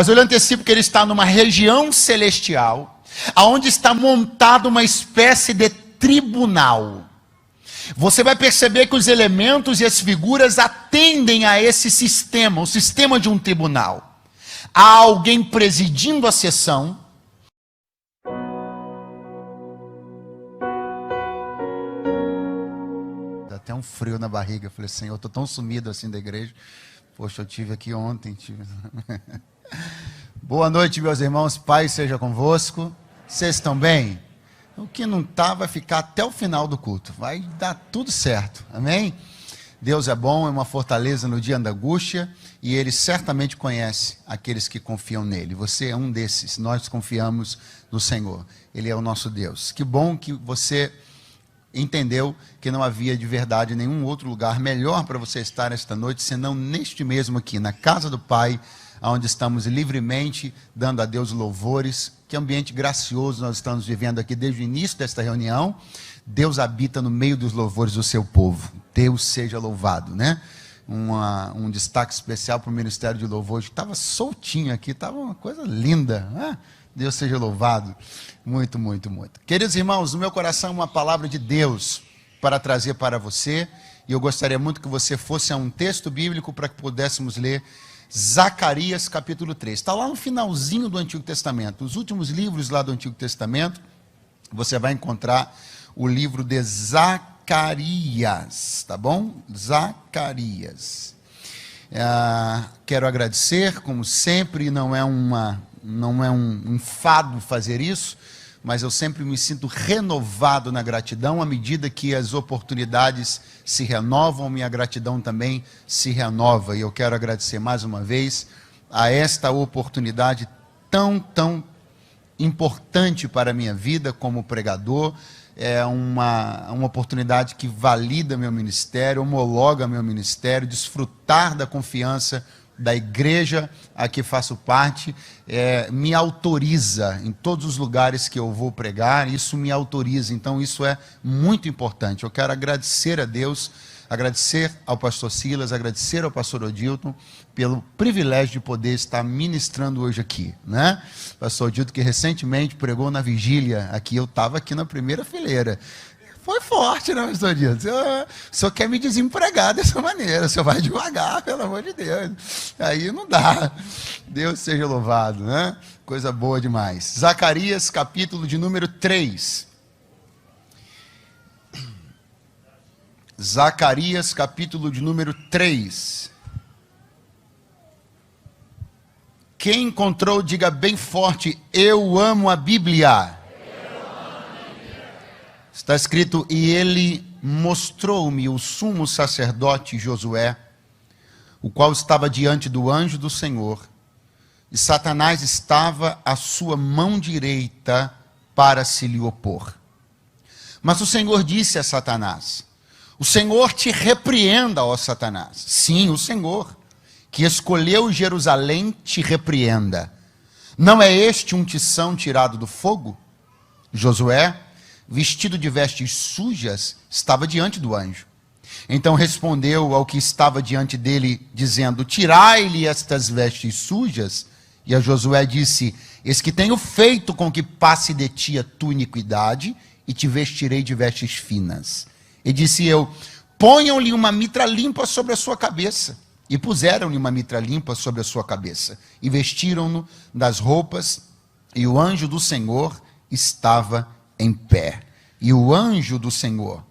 Mas eu lhe antecipo que ele está numa região celestial, aonde está montada uma espécie de tribunal. Você vai perceber que os elementos e as figuras atendem a esse sistema, o sistema de um tribunal. Há alguém presidindo a sessão. Dá até um frio na barriga. Eu falei, Senhor, eu estou tão sumido assim da igreja. Poxa, eu tive aqui ontem. Boa noite, meus irmãos. Paz seja convosco. Vocês estão bem? O que não está vai ficar até o final do culto. Vai dar tudo certo. Amém? Deus é bom, é uma fortaleza no dia da angústia. E Ele certamente conhece aqueles que confiam nele. Você é um desses. Nós confiamos no Senhor. Ele é o nosso Deus. Que bom que você entendeu que não havia de verdade nenhum outro lugar melhor para você estar esta noite, senão neste mesmo aqui, na casa do Pai, onde estamos livremente dando a Deus louvores. Que ambiente gracioso nós estamos vivendo aqui desde o início desta reunião. Deus habita no meio dos louvores do seu povo. Deus seja louvado, né? Um destaque especial para o Ministério de Louvores, que estava soltinho aqui, estava uma coisa linda, né? Deus seja louvado. Muito, muito, muito. Queridos irmãos, no meu coração uma palavra de Deus para trazer para você. E eu gostaria muito que você fosse a um texto bíblico para que pudéssemos ler Zacarias capítulo 3. Está lá no finalzinho do Antigo Testamento. Os últimos livros lá do Antigo Testamento, você vai encontrar o livro de Zacarias, tá bom? Zacarias. Quero agradecer, como sempre, não é um enfado fazer isso, mas eu sempre me sinto renovado na gratidão. À medida que as oportunidades se renovam, minha gratidão também se renova. E eu quero agradecer mais uma vez a esta oportunidade tão importante para a minha vida como pregador. É uma oportunidade que valida meu ministério, homologa meu ministério, desfrutar da confiança da igreja a que faço parte, me autoriza em todos os lugares que eu vou pregar, isso me autoriza, então isso é muito importante. Eu quero agradecer a Deus, agradecer ao pastor Silas, agradecer ao pastor Odilton, pelo privilégio de poder estar ministrando hoje aqui, né? Pastor Odilton, que recentemente pregou na vigília aqui, eu estava aqui na primeira fileira. Foi forte, né, pastor Odilton? O senhor quer me desempregar dessa maneira, o senhor vai devagar, pelo amor de Deus. Aí não dá. Deus seja louvado, né? Coisa boa demais. Zacarias, capítulo de número 3. Zacarias, capítulo de número 3. Quem encontrou, diga bem forte, eu amo a Bíblia. Está escrito, e ele mostrou-me o sumo sacerdote Josué, o qual estava diante do anjo do Senhor, e Satanás estava à sua mão direita para se lhe opor. Mas o Senhor disse a Satanás, o Senhor te repreenda, ó Satanás. Sim, o Senhor, que escolheu Jerusalém, te repreenda. Não é este um tição tirado do fogo? Josué, vestido de vestes sujas, estava diante do anjo. Então respondeu ao que estava diante dele, dizendo, tirai-lhe estas vestes sujas. E a Josué disse, eis que tenho feito com que passe de ti a tua iniquidade, e te vestirei de vestes finas. E disse eu, ponham-lhe uma mitra limpa sobre a sua cabeça. E puseram-lhe uma mitra limpa sobre a sua cabeça, e vestiram-no das roupas, e o anjo do Senhor estava em pé. E o anjo do Senhor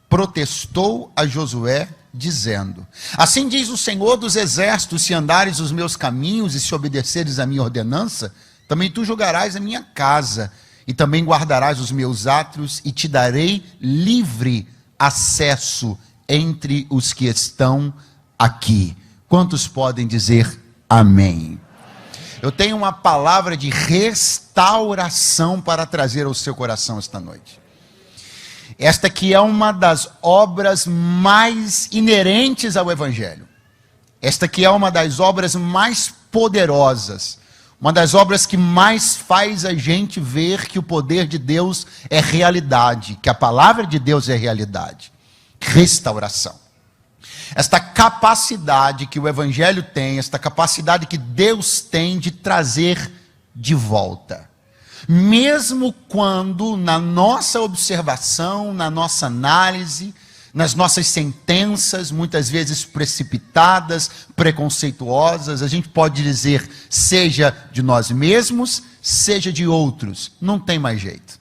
protestou a Josué, dizendo, assim diz o Senhor dos exércitos, se andares os meus caminhos e se obedeceres a minha ordenança, também tu julgarás a minha casa, e também guardarás os meus átrios, e te darei livre acesso entre os que estão aqui. Quantos podem dizer amém? Eu tenho uma palavra de restauração para trazer ao seu coração esta noite. Esta que é uma das obras mais inerentes ao Evangelho. Esta que é uma das obras mais poderosas. Uma das obras que mais faz a gente ver que o poder de Deus é realidade. Que a palavra de Deus é realidade. Restauração. esta capacidade que o Evangelho tem, esta capacidade que Deus tem de trazer de volta. Mesmo quando na nossa observação, na nossa análise, nas nossas sentenças, muitas vezes precipitadas, preconceituosas, a gente pode dizer, seja de nós mesmos, seja de outros, não tem mais jeito.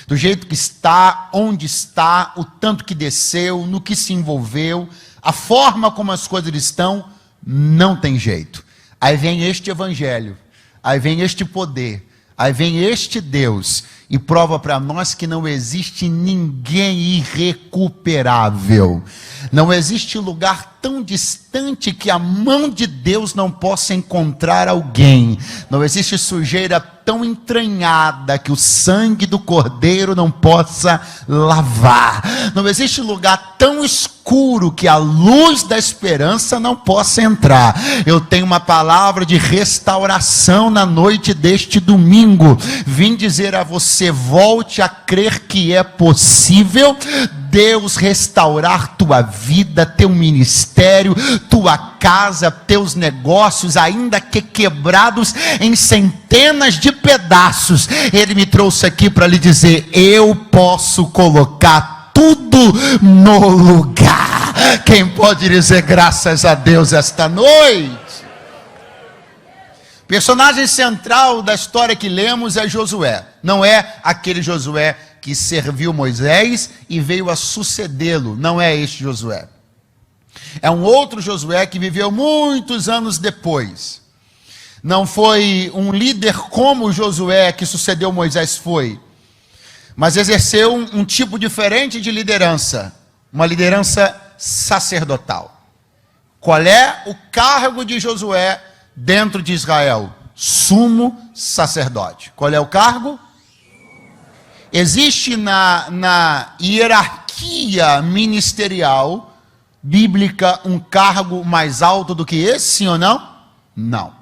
Do jeito que está, onde está, o tanto que desceu, no que se envolveu, a forma como as coisas estão, não tem jeito. Aí vem este Evangelho, aí vem este poder, aí vem este Deus e prova para nós que não existe ninguém irrecuperável. Não existe lugar tão distante que a mão de Deus não possa encontrar alguém. Não existe sujeira tão entranhada que o sangue do Cordeiro não possa lavar. Não existe lugar tão escuro que a luz da esperança não possa entrar. Eu tenho uma palavra de restauração na noite deste domingo. Vim dizer a você, volte a crer que é possível Deus restaurar tua vida, teu ministério, tua casa, teus negócios, ainda que quebrados em centenas de pedaços. Ele me trouxe aqui para lhe dizer, eu posso colocar tudo no lugar. Quem pode dizer graças a Deus esta noite? O personagem central da história que lemos é Josué. Não é aquele Josué que serviu Moisés e veio a sucedê-lo. Não é este Josué. É um outro Josué que viveu muitos anos depois. Não foi um líder como Josué que sucedeu Moisés foi, mas exerceu um tipo diferente de liderança, uma liderança sacerdotal. Qual é o cargo de Josué dentro de Israel? Sumo sacerdote. Qual é o cargo? Existe na hierarquia ministerial bíblica um cargo mais alto do que esse, sim ou não? Não.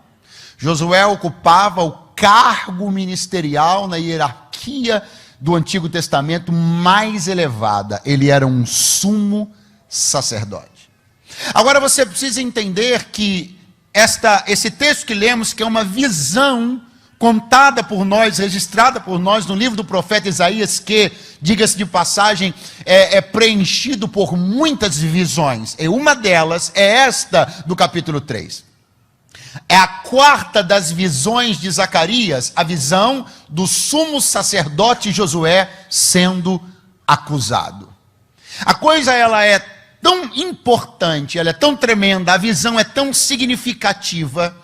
Josué ocupava o cargo ministerial na hierarquia do Antigo Testamento mais elevada. Ele era um sumo sacerdote. Agora você precisa entender que esse texto que lemos, que é uma visão contada por nós, registrada por nós no livro do profeta Isaías, que, diga-se de passagem, é preenchido por muitas visões. E uma delas é esta do capítulo 3. É a quarta das visões de Zacarias, a visão do sumo sacerdote Josué sendo acusado. A coisa ela é tão importante, ela é tão tremenda, a visão é tão significativa,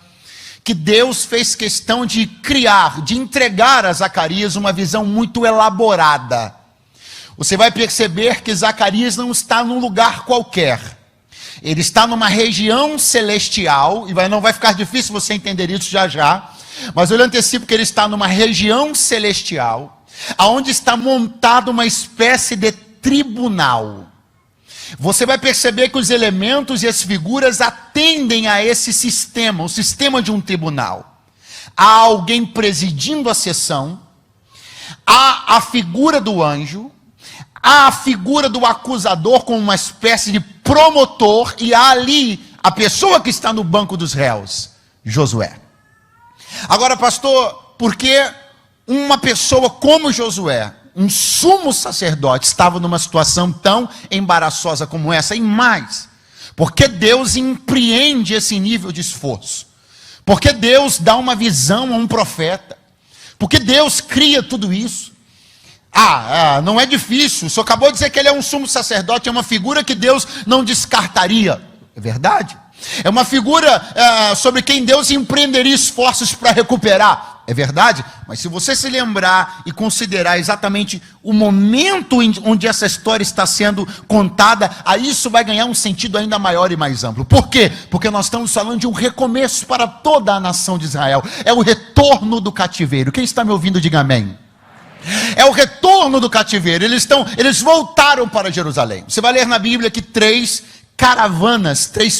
que Deus fez questão de criar, de entregar a Zacarias uma visão muito elaborada. Você vai perceber que Zacarias não está num lugar qualquer. Ele está numa região celestial, e não vai ficar difícil você entender isso já já, mas eu lhe antecipo que ele está numa região celestial, onde está montada uma espécie de tribunal. Você vai perceber que os elementos e as figuras atendem a esse sistema, o sistema de um tribunal. Há alguém presidindo a sessão, há a figura do anjo, há a figura do acusador como uma espécie de promotor, e há ali a pessoa que está no banco dos réus, Josué. Agora, pastor, por que uma pessoa como Josué, um sumo sacerdote, estava numa situação tão embaraçosa como essa? E mais, porque Deus empreende esse nível de esforço, porque Deus dá uma visão a um profeta, porque Deus cria tudo isso. Não é difícil, o senhor acabou de dizer que ele é um sumo sacerdote, é uma figura que Deus não descartaria. É verdade. É uma figura sobre quem Deus empreenderia esforços para recuperar. É verdade, mas se você se lembrar e considerar exatamente o momento onde essa história está sendo contada, aí isso vai ganhar um sentido ainda maior e mais amplo. Por quê? Porque nós estamos falando de um recomeço para toda a nação de Israel. É o retorno do cativeiro. Quem está me ouvindo, diga amém. É o retorno do cativeiro. Eles voltaram para Jerusalém. Você vai ler na Bíblia que três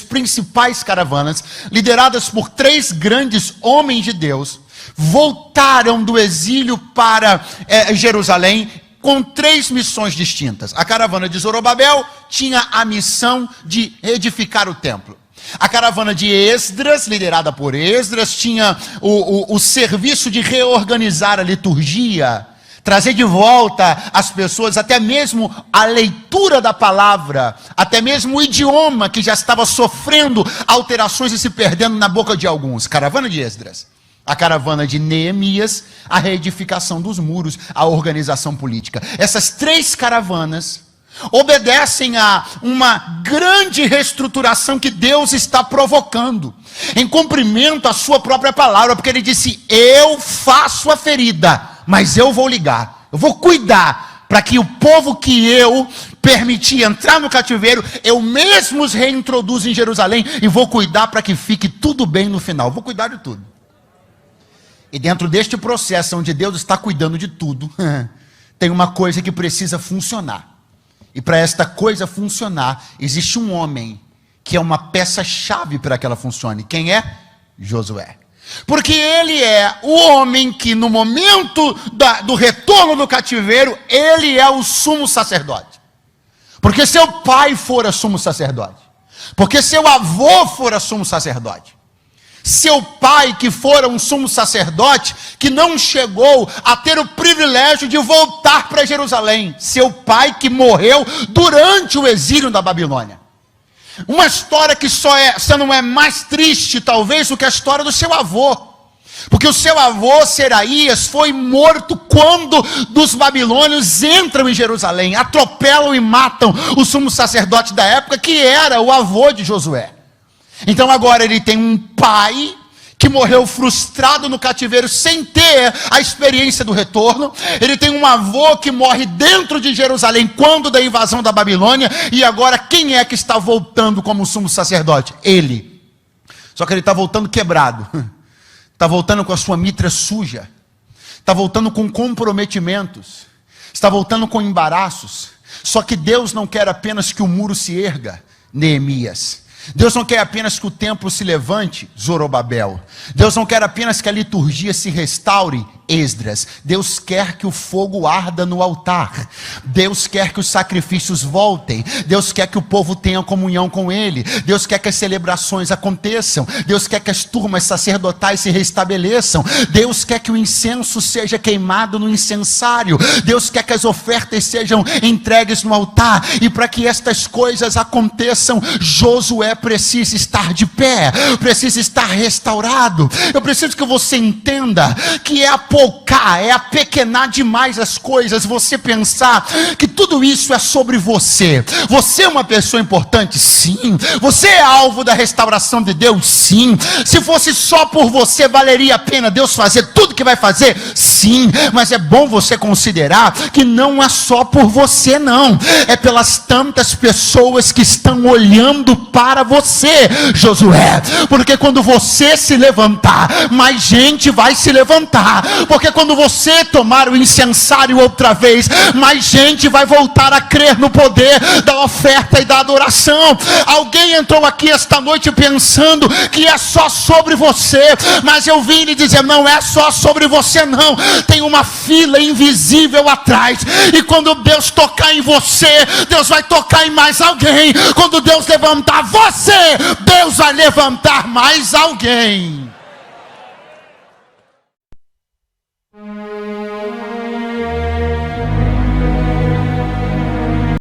principais caravanas, lideradas por 3 grandes homens de Deus, voltaram do exílio para Jerusalém com 3 missões distintas. A caravana de Zorobabel tinha a missão de edificar o templo. A caravana de Esdras, liderada por Esdras, tinha o serviço de reorganizar a liturgia, trazer de volta as pessoas, até mesmo a leitura da palavra, até mesmo o idioma que já estava sofrendo alterações e se perdendo na boca de alguns. Caravana de Esdras. A caravana de Neemias, a reedificação dos muros, a organização política. Essas 3 caravanas obedecem a uma grande reestruturação que Deus está provocando, em cumprimento à sua própria palavra, porque ele disse: eu faço a ferida, mas eu vou ligar, eu vou cuidar, para que o povo que eu permiti entrar no cativeiro, eu mesmo os reintroduzo em Jerusalém, e vou cuidar para que fique tudo bem no final, vou cuidar de tudo. E dentro deste processo, onde Deus está cuidando de tudo, tem uma coisa que precisa funcionar. E para esta coisa funcionar, existe um homem que é uma peça-chave para que ela funcione. Quem é? Josué. Porque ele é o homem que no momento do retorno do cativeiro, ele é o sumo sacerdote. Porque seu pai fora sumo sacerdote. Porque seu avô fora sumo sacerdote. Seu pai que fora um sumo sacerdote, que não chegou a ter o privilégio de voltar para Jerusalém. Seu pai que morreu durante o exílio da Babilônia. Uma história que só não é mais triste talvez do que a história do seu avô. Porque o seu avô, Seraías, foi morto quando os babilônios entram em Jerusalém, atropelam e matam o sumo sacerdote da época, que era o avô de Josué. Então agora ele tem um pai que morreu frustrado no cativeiro sem ter a experiência do retorno. Ele tem um avô que morre dentro de Jerusalém quando da invasão da Babilônia. E agora quem é que está voltando como sumo sacerdote? Ele. Só que ele está voltando quebrado. Está voltando com a sua mitra suja. Está voltando com comprometimentos. Está voltando com embaraços. Só que Deus não quer apenas que o muro se erga, Neemias. Deus não quer apenas que o templo se levante, Zorobabel. Deus não quer apenas que a liturgia se restaure, Esdras. Deus quer que o fogo arda no altar. Deus quer que os sacrifícios voltem. Deus quer que o povo tenha comunhão com Ele. Deus quer que as celebrações aconteçam. Deus quer que as turmas sacerdotais se restabeleçam. Deus quer que o incenso seja queimado no incensário. Deus quer que as ofertas sejam entregues no altar. E para que estas coisas aconteçam, Josué precisa estar de pé, precisa estar restaurado. Eu preciso que você entenda que é apequenar demais as coisas, você pensar que tudo isso é sobre você. Você é uma pessoa importante? Sim. Você é alvo da restauração de Deus? Sim. Se fosse só por você, valeria a pena Deus fazer tudo que vai fazer? Sim. Mas é bom você considerar que não é só por você, não. É pelas tantas pessoas que estão olhando para você, Josué. Porque quando você se levantar, mais gente vai se levantar. Porque quando você tomar o incensário outra vez, mais gente vai voltar a crer no poder da oferta e da adoração. Alguém entrou aqui esta noite pensando que é só sobre você, mas eu vim lhe dizer, não é só sobre você não. Tem uma fila invisível atrás, e quando Deus tocar em você, Deus vai tocar em mais alguém. Quando Deus levantar você, Deus vai levantar mais alguém.